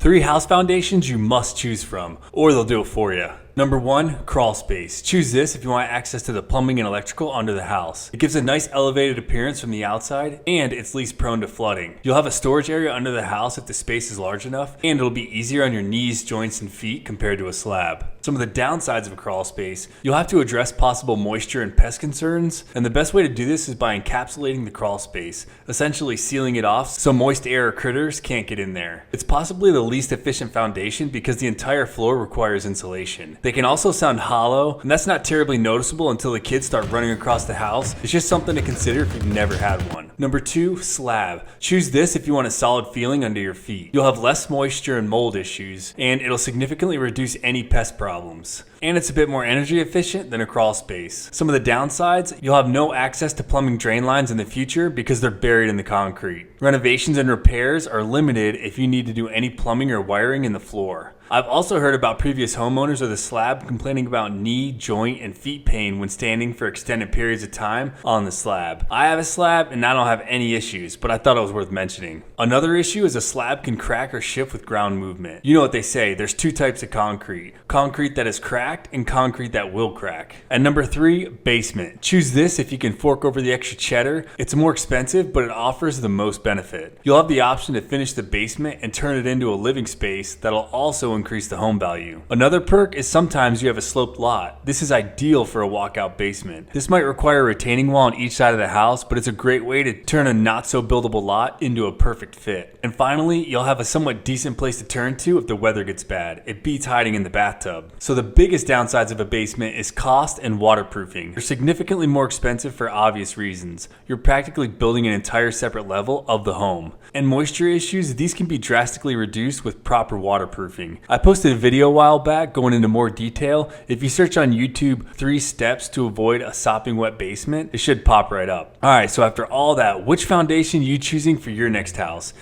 3 house foundations you must choose from, or they'll do it for you. Number 1, Crawlspace. Choose this if you want access to the plumbing and electrical under the house. It gives a nice elevated appearance from the outside, and it's least prone to flooding. You'll have a storage area under the house if the space is large enough, and it'll be easier on your knees, joints, and feet compared to a slab. Some of the downsides of a crawlspace: you'll have to address possible moisture and pest concerns, and the best way to do this is by encapsulating the crawlspace, essentially sealing it off so moist air or critters can't get in there. It's possibly the least efficient foundation because the entire floor requires insulation. They can also sound hollow, and that's not terribly noticeable until the kids start running across the house. It's just something to consider if you've never had one. Number 2, Slab. Choose this if you want a solid feeling under your feet. You'll have less moisture and mold issues, and it'll significantly reduce any pest problems. And it's a bit more energy efficient than a crawl space. Some of the downsides: you'll have no access to plumbing drain lines in the future because they're buried in the concrete. Renovations and repairs are limited if you need to do any plumbing or wiring in the floor. I've also heard about previous homeowners of the slab complaining about knee, joint, and feet pain when standing for extended periods of time on the slab. I have a slab and I don't have any issues, but I thought it was worth mentioning. Another issue is a slab can crack or shift with ground movement. You know what they say, there's 2 types of concrete: concrete that is cracked and concrete that will crack. And number 3, basement. Choose this if you can fork over the extra cheddar. It's more expensive, but it offers the most benefit. You'll have the option to finish the basement and turn it into a living space that'll also increase the home value. Another perk is sometimes you have a sloped lot. This is ideal for a walkout basement. This might require a retaining wall on each side of the house, but it's a great way to turn a not so buildable lot into a perfect fit. And finally, you'll have a somewhat decent place to turn to if the weather gets bad. It beats hiding in the bathtub. So the biggest downsides of a basement is cost and waterproofing. They're significantly more expensive for obvious reasons. You're practically building an entire separate level of the home. And moisture issues: these can be drastically reduced with proper waterproofing. I posted a video a while back going into more detail. If you search on YouTube 3 steps to avoid a sopping wet basement, it should pop right up. Alright, so after all that, which foundation are you choosing for your next house?